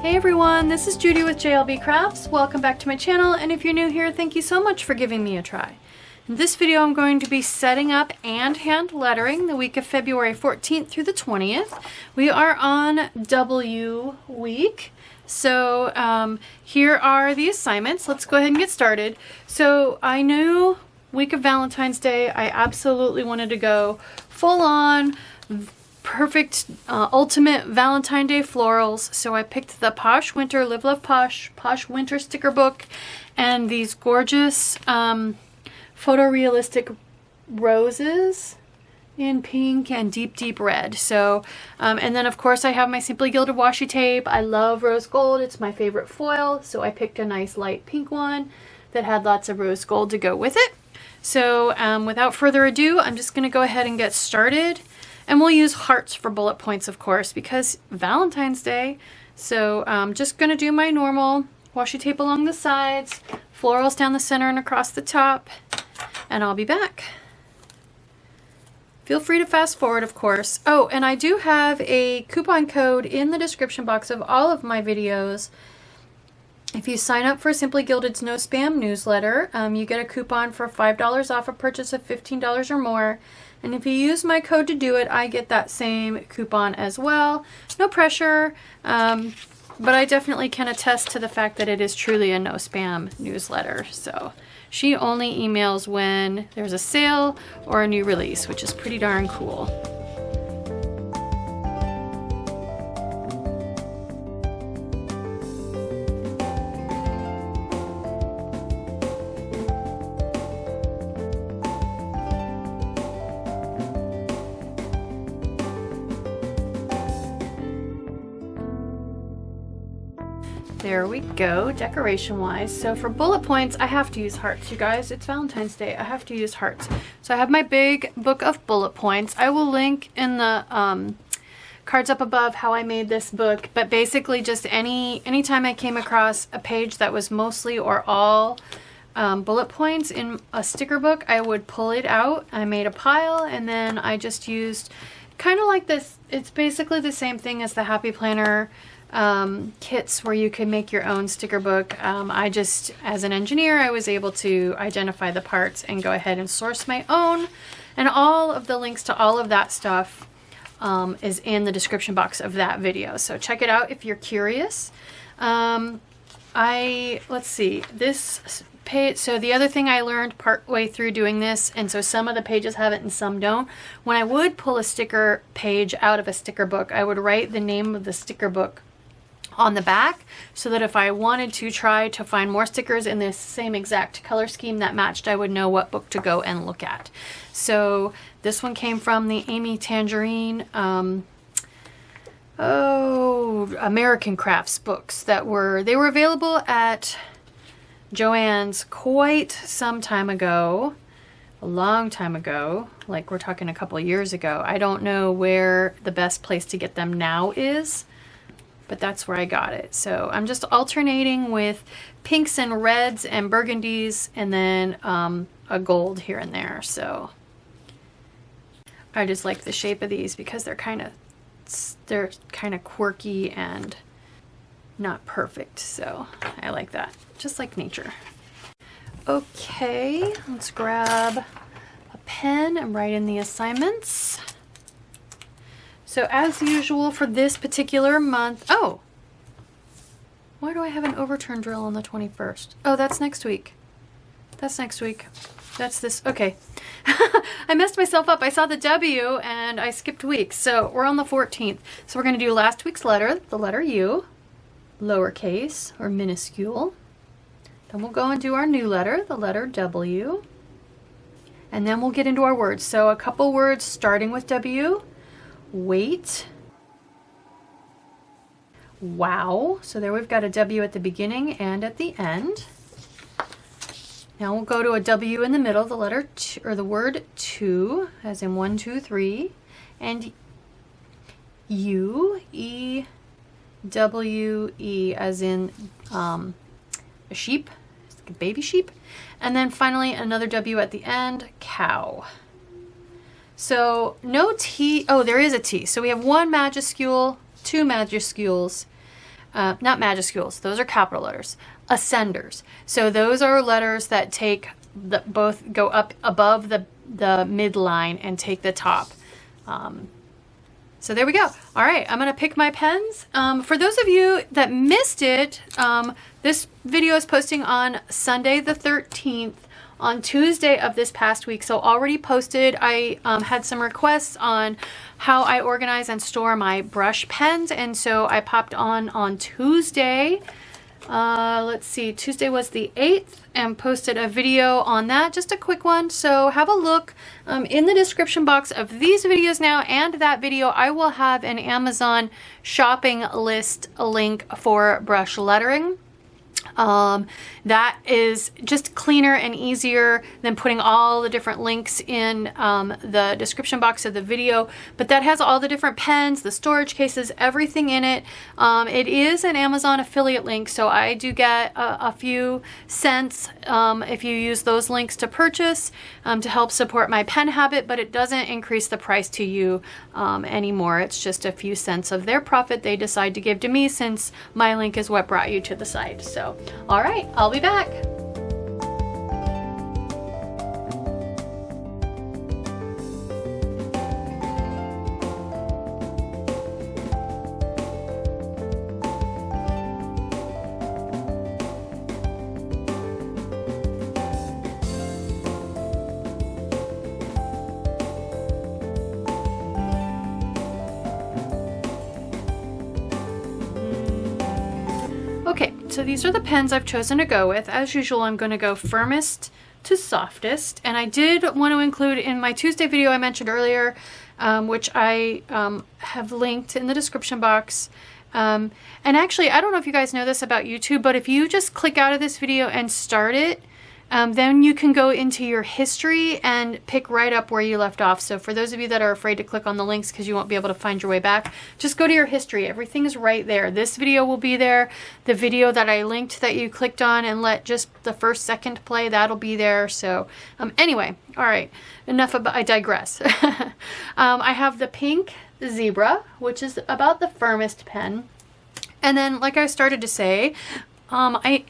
Hey everyone, this is Judi with JLBCrafts. Welcome back to my channel, and if you're new here, thank you so much for giving me a try. In this video, I'm going to be setting up and hand lettering the week of February 14th through the 20th. We are on W week. So here are the assignments. Let's go ahead and get started. So I knew week of Valentine's Day, I absolutely wanted to go full on perfect ultimate Valentine Day florals. So I picked the Posh Winter Live Love Posh Winter sticker book and these gorgeous photorealistic roses in pink and deep red. So and then of course I have my Simply Gilded washi tape. I love rose gold, it's my favorite foil, so I picked a nice light pink one that had lots of rose gold to go with it. So without further ado, I'm just gonna go ahead and get started. And we'll use hearts for bullet points, of course, because Valentine's Day. So I'm just going to do my normal washi tape along the sides, florals down the center and across the top, and I'll be back. Feel free to fast forward, of course. Oh, and I do have a coupon code in the description box of all of my videos. If you sign up for Simply Gilded's No Spam newsletter, you get a coupon for $5 off a purchase of $15 or more. And if you use my code to do it, I get that same coupon as well. No pressure, but I definitely can attest to the fact that it is truly a no spam newsletter. So she only emails when there's a sale or a new release, which is pretty darn cool. There we go, decoration wise. So for bullet points, I have to use hearts, you guys. It's Valentine's Day, I have to use hearts. So I have my big book of bullet points. I will link in the cards up above how I made this book, but basically just anytime I came across a page that was mostly or all bullet points in a sticker book, I would pull it out. I made a pile and then I just used kind of like this. It's basically the same thing as the Happy Planner kits where you can make your own sticker book. I just, as an engineer, I was able to identify the parts and go ahead and source my own, and all of the links to all of that stuff is in the description box of that video, so check it out if you're curious. Let's see, this page, so the other thing I learned part way through doing this, and so some of the pages have it and some don't, when I would pull a sticker page out of a sticker book, I would write the name of the sticker book on the back so that if I wanted to try to find more stickers in this same exact color scheme that matched, I would know what book to go and look at. So this one came from the Amy Tangerine American Crafts books that were available at Joann's quite some time ago, a long time ago, like we're talking a couple years ago. I don't know where the best place to get them now is, but that's where I got it. So I'm just alternating with pinks and reds and burgundies and then a gold here and there. So I just like the shape of these because they're kind of quirky and not perfect. So I like that, just like nature. Okay, let's grab a pen and write in the assignments. So as usual for this particular month, oh, why do I have an overturn drill on the 21st? Oh, that's next week. That's next week. That's this, okay. I messed myself up. I saw the W and I skipped weeks. So we're on the 14th. So we're gonna do last week's letter, the letter U, lowercase or minuscule. Then we'll go and do our new letter, the letter W. And then we'll get into our words. So a couple words starting with W. Wait, wow, so there we've got a W at the beginning and at the end. Now we'll go to a W in the middle, the letter T, or the word to, as in 1, 2, 3, and U, E, W, E, as in a sheep, like a baby sheep, and then finally another W at the end, cow. So no T, oh, there is a T. So we have one majuscule, two majuscules, not majuscules, those are capital letters, ascenders. So those are letters that take both go up above the midline and take the top. So there we go. All right, I'm gonna pick my pens. For those of you that missed it, this video is posting on Sunday the 13th. On Tuesday of this past week, so already posted. I had some requests on how I organize and store my brush pens, and so I popped on Tuesday. Let's see, Tuesday was the 8th, and posted a video on that, just a quick one. So have a look in the description box of these videos now and that video. I will have an Amazon shopping list link for brush lettering. That is just cleaner and easier than putting all the different links in the description box of the video, but that has all the different pens, the storage cases, everything in it. It is an Amazon affiliate link, so I do get a few cents if you use those links to purchase to help support my pen habit, but it doesn't increase the price to you anymore. It's just a few cents of their profit they decide to give to me, since my link is what brought you to the site. So all right, I'll be back. Okay, so these are the pens I've chosen to go with. As usual, I'm going to go firmest to softest, and I did want to include in my Tuesday video I mentioned earlier, which I have linked in the description box. And actually, I don't know if you guys know this about YouTube, but if you just click out of this video and start it, then you can go into your history and pick right up where you left off. So for those of you that are afraid to click on the links because you won't be able to find your way back, just go to your history. Everything's right there. This video will be there. The video that I linked that you clicked on and let just the first second play, that'll be there. So anyway, all right, enough about, I digress. I have the pink Zebra, which is about the firmest pen. And then, like I started to say, I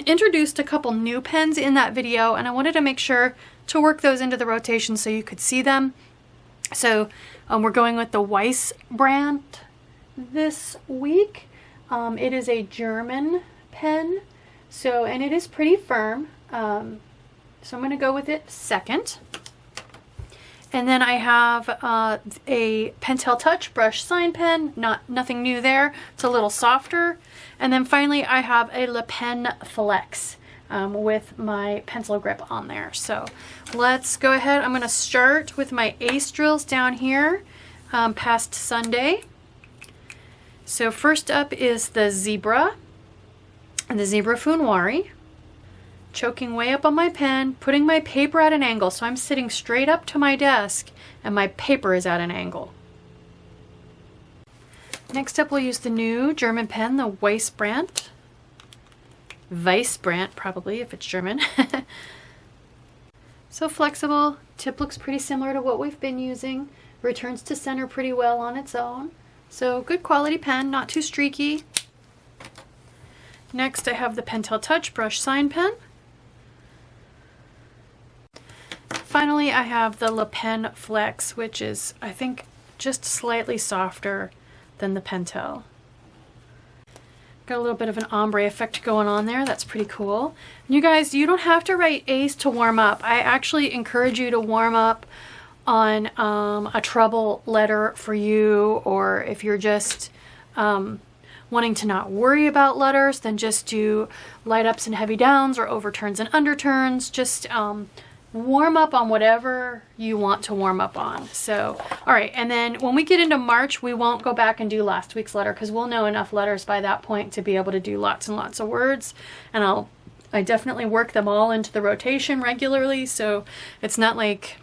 introduced a couple new pens in that video, and I wanted to make sure to work those into the rotation so you could see them. So we're going with the WEISBRANDT this week. It is a German pen, so, and it is pretty firm. So I'm going to go with it second. And then I have a Pentel Touch brush sign pen, nothing new there. It's a little softer. And then finally I have a Le Pen Flex with my pencil grip on there. So let's go ahead. I'm going to start with my ace drills down here past Sunday. So first up is the Zebra and the Zebra Funwari. Choking way up on my pen, putting my paper at an angle, so I'm sitting straight up to my desk and my paper is at an angle. Next up, we'll use the new German pen, the WEISBRANDT. WEISBRANDT, probably, if it's German. So flexible, tip looks pretty similar to what we've been using. Returns to center pretty well on its own. So good quality pen, not too streaky. Next, I have the Pentel Touch brush sign pen. Finally, I have the Le Pen Flex, which is, I think, just slightly softer than the Pentel. Got a little bit of an ombre effect going on there. That's pretty cool. You guys, you don't have to write ace to warm up. I actually encourage you to warm up on a treble letter for you, or if you're just wanting to not worry about letters, then just do light ups and heavy downs, or overturns and underturns. Just warm up on whatever you want to warm up on. So, all right, and then when we get into March, we won't go back and do last week's letter because we'll know enough letters by that point to be able to do lots and lots of words. And I definitely work them all into the rotation regularly, so it's not like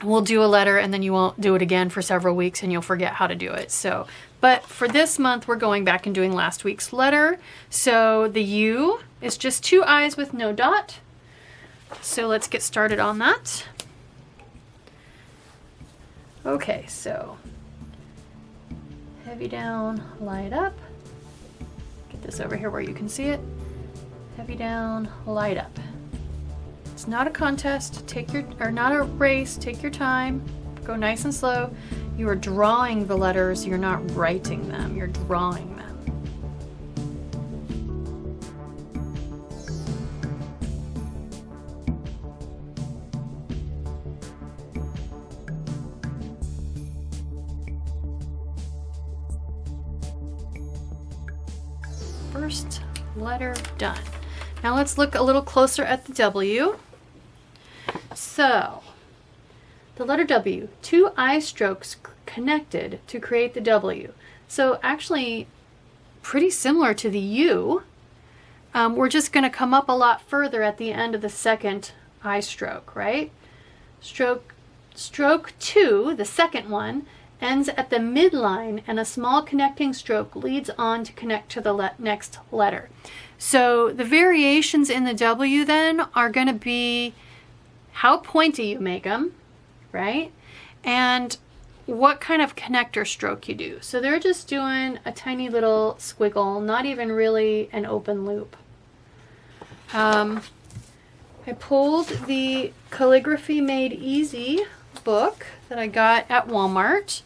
we'll do a letter and then you won't do it again for several weeks and you'll forget how to do it. So, but for this month, we're going back and doing last week's letter. So the U is just two I's with no dot. So let's get started on that. Okay, so heavy down, light up. put this over here where you can see it. Heavy down, light up. It's not a contest, or not a race, take your time, go nice and slow. You are drawing the letters, you're not writing them, you're drawing them. First letter done. Now let's look a little closer at the W. So, the letter W, 2 eye strokes connected to create the W. So actually pretty similar to the U. We're just going to come up a lot further at the end of the second eye stroke, right? Stroke 2, the second one, ends at the midline, and a small connecting stroke leads on to connect to the next letter. So the variations in the W then are going to be how pointy you make them, right? And what kind of connector stroke you do. So they're just doing a tiny little squiggle, not even really an open loop. I pulled the Calligraphy Made Easy book that I got at Walmart,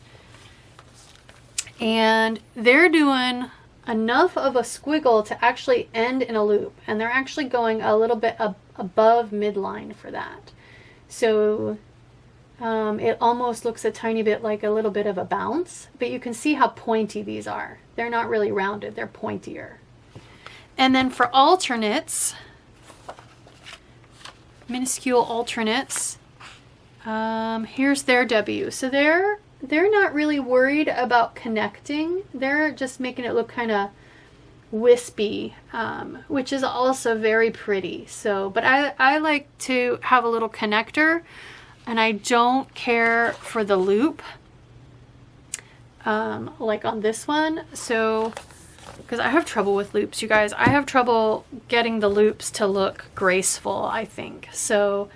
and they're doing enough of a squiggle to actually end in a loop, and they're actually going a little bit above midline for that. So it almost looks a tiny bit like a little bit of a bounce, but you can see how pointy these are. They're not really rounded, they're pointier. And then for alternates, minuscule alternates, here's their W. So they're not really worried about connecting. They're just making it look kind of wispy, which is also very pretty. So, but I like to have a little connector, and I don't care for the loop, like on this one. So, because I have trouble with loops, you guys. I have trouble getting the loops to look graceful, I think. So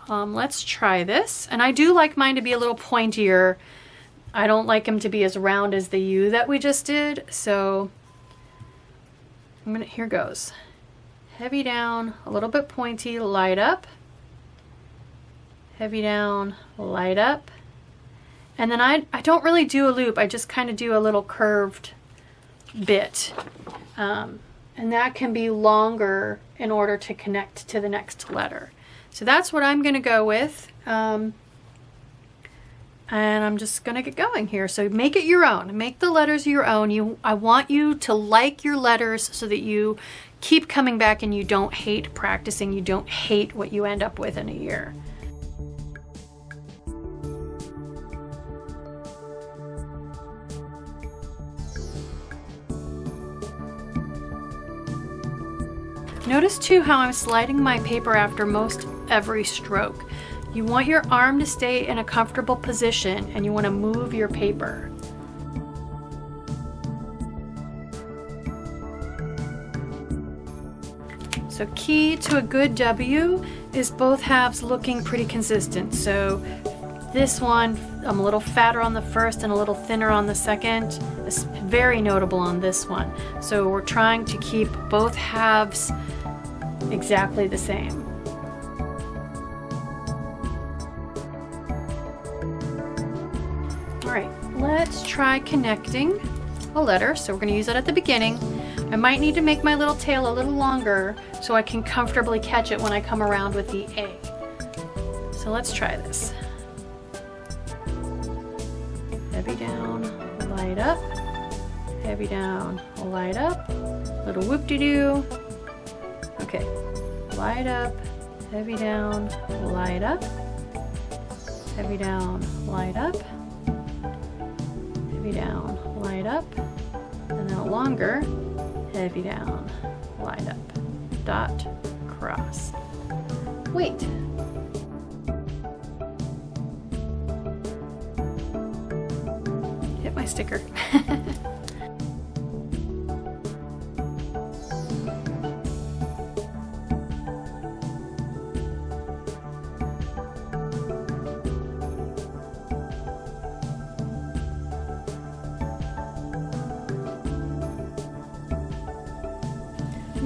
let's try this. And I do like mine to be a little pointier. I don't like them to be as round as the U that we just did. So here goes. Heavy down, a little bit pointy, light up. Heavy down, light up. And then I don't really do a loop. I just kind of do a little curved bit. And that can be longer in order to connect to the next letter. So that's what I'm going to go with. And I'm just going to get going here. So make it your own. Make the letters your own. I want you to like your letters so that you keep coming back and you don't hate practicing. You don't hate what you end up with in a year. Notice too how I'm sliding my paper after most every stroke. You want your arm to stay in a comfortable position, and you want to move your paper. So key to a good W is both halves looking pretty consistent. So this one, I'm a little fatter on the first and a little thinner on the second. It's very notable on this one. So we're trying to keep both halves exactly the same. All right, let's try connecting a letter. So we're going to use that at the beginning. I might need to make my little tail a little longer so I can comfortably catch it when I come around with the A. So let's try this. Heavy down, light up. Heavy down, light up. Little whoop-de-doo. Okay, light up, heavy down, light up. Heavy down, light up. Heavy down, light up. And then longer, heavy down, light up. Dot, cross. Wait. Hit my sticker.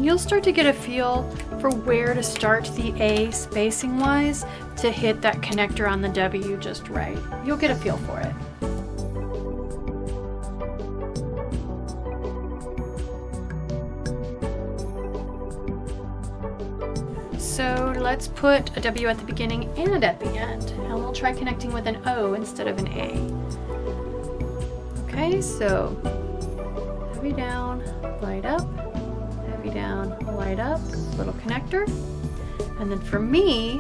you'll start to get a feel for where to start the A spacing wise to hit that connector on the W just right. You'll get a feel for it. So let's put a W at the beginning and at the end, and we'll try connecting with an O instead of an A. Okay, so heavy down, light up, heavy down, light up, little connector. And then for me,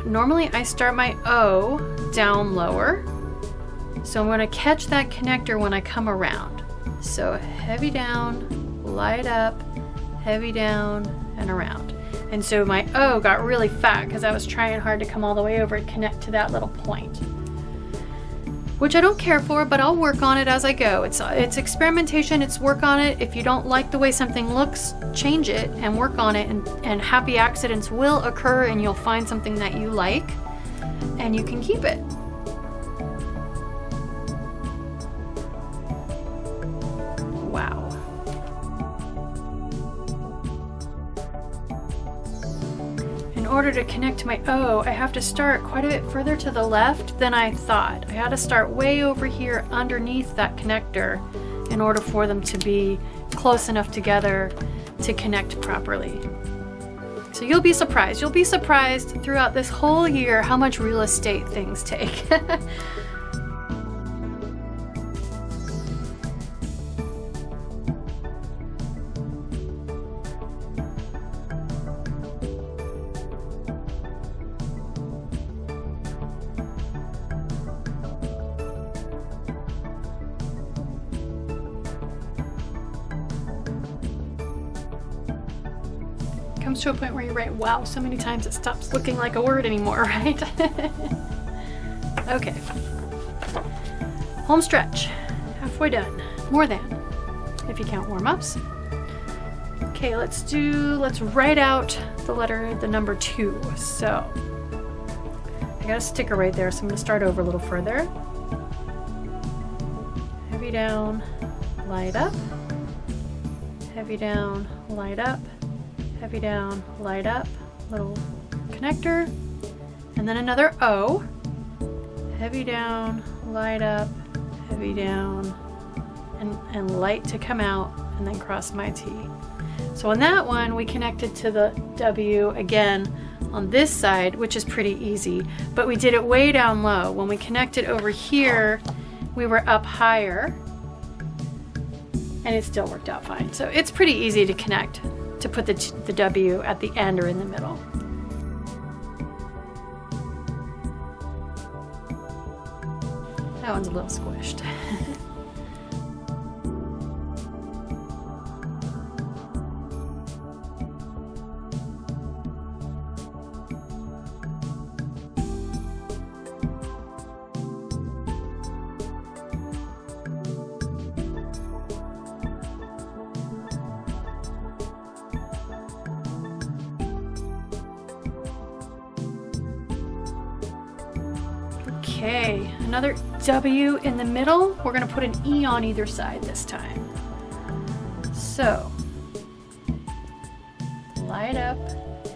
normally I start my O down lower. So I'm gonna catch that connector when I come around. So heavy down, light up, heavy down, and around. And so my O got really fat because I was trying hard to come all the way over and connect to that little point, which I don't care for, but I'll work on it as I go. It's experimentation, it's work on it. If you don't like the way something looks, change it and work on it, and happy accidents will occur and you'll find something that you like and you can keep it. Wow. In order to connect to my O, I have to start quite a bit further to the left than I thought. I had to start way over here underneath that connector in order for them to be close enough together to connect properly. So you'll be surprised. You'll be surprised throughout this whole year how much real estate things take. Comes to a point where you write wow so many times it stops looking like a word anymore, right? Okay. Home stretch. Halfway done. More than, if you count warm-ups. Okay, let's write out the number 2. So I got a sticker right there, so I'm gonna start over a little further. Heavy down, light up. Heavy down, light up. Heavy down, light up, little connector, and then another O. Heavy down, light up, heavy down, and light to come out, and then cross my T. So on that one, we connected to the W again on this side, which is pretty easy, but we did it way down low. When we connected over here, we were up higher, and it still worked out fine. So it's pretty easy to connect, to put the W at the end or in the middle. That one's a little squished. Okay, another W in the middle. We're gonna put an E on either side this time. So, light up,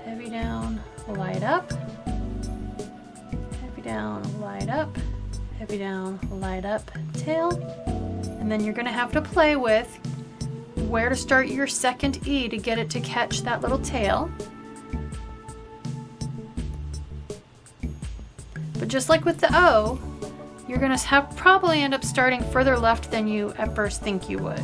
heavy down, light up, heavy down, light up, heavy down, light up, tail. And then you're gonna have to play with where to start your second E to get it to catch that little tail. But just like with the O, you're gonna probably end up starting further left than you at first think you would.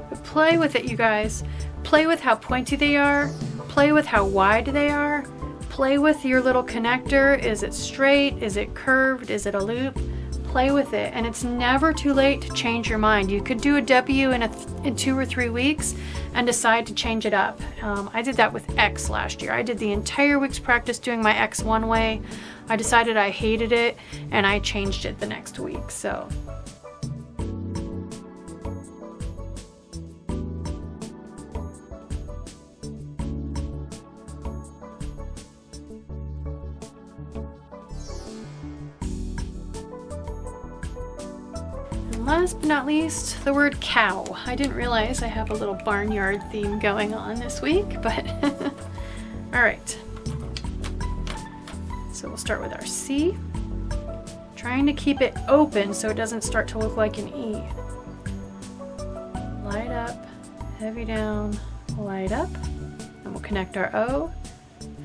But play with it, you guys. Play with how pointy they are. Play with how wide they are. Play with your little connector. Is it straight? Is it curved? Is it a loop? Play with it, and it's never too late to change your mind. You could do a W in 2 or 3 weeks and decide to change it up. I did that with X last year. I did the entire week's practice doing my X one way. I decided I hated it, and I changed it the next week. So. last but not least, the word cow. I didn't realize I have a little barnyard theme going on this week, but all right. So we'll start with our C. Trying to keep it open so it doesn't start to look like an E. Light up, heavy down, light up. And we'll connect our O.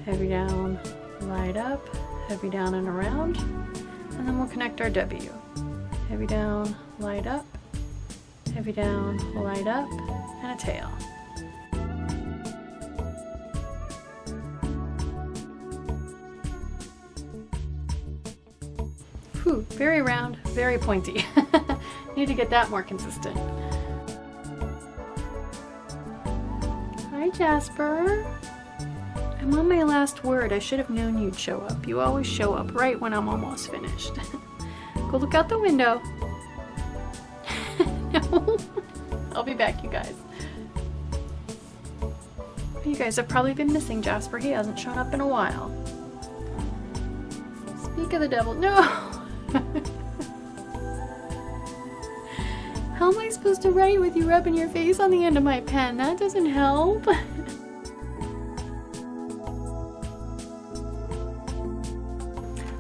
Heavy down, light up, heavy down and around. And then we'll connect our W. Heavy down, light up, heavy down, light up, and a tail. Whew, very round, very pointy. Need to get that more consistent. Hi, Jasper. I'm on my last word. I should have known you'd show up. You always show up right when I'm almost finished. Go look out the window. No. I'll be back, you guys. You guys have probably been missing Jasper. He hasn't shown up in a while. Speak of the devil. No! How am I supposed to write with you rubbing your face on the end of my pen? That doesn't help.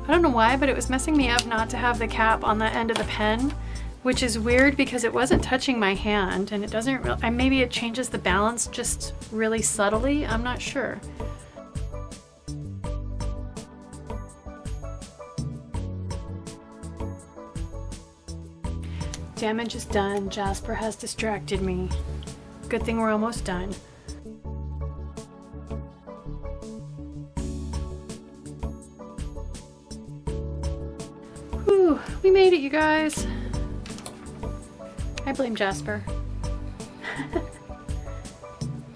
I don't know why, but it was messing me up not to have the cap on the end of the pen, which is weird because it wasn't touching my hand, and it doesn't really, maybe it changes the balance just really subtly. I'm not sure. Damage is done. Jasper has distracted me. Good thing we're almost done. Whew, we made it, you guys. I blame Jasper.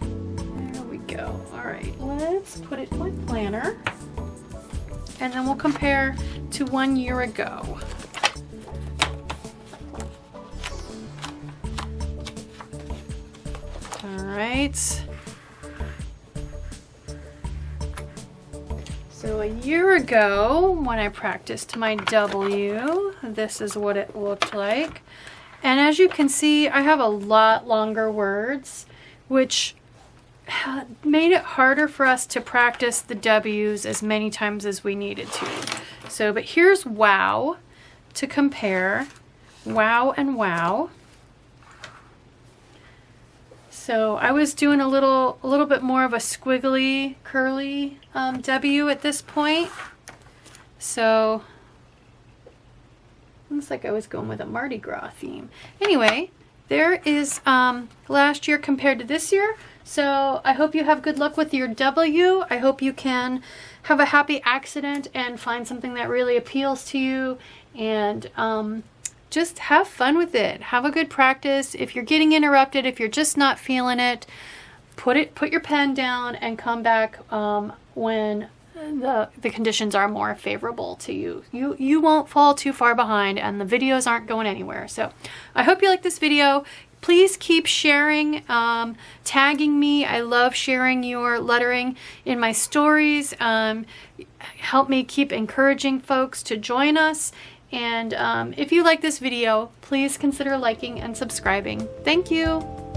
There we go. All right, let's put it in my planner. And then we'll compare to 1 year ago. Alright, so a year ago when I practiced my W, this is what it looked like. And as you can see, I have a lot longer words, which made it harder for us to practice the W's as many times as we needed to. So, but here's wow to compare, wow and wow. So I was doing a little bit more of a squiggly, curly W at this point. So looks like I was going with a Mardi Gras theme. Anyway, there is last year compared to this year. So I hope you have good luck with your W. I hope you can have a happy accident and find something that really appeals to you, and just have fun with it. Have a good practice. If you're getting interrupted, if you're just not feeling it, put your pen down and come back when the conditions are more favorable to you. You won't fall too far behind, and the videos aren't going anywhere. So I hope you like this video. Please keep sharing, tagging me. I love sharing your lettering in my stories. Help me keep encouraging folks to join us. And if you like this video, please consider liking and subscribing. Thank you.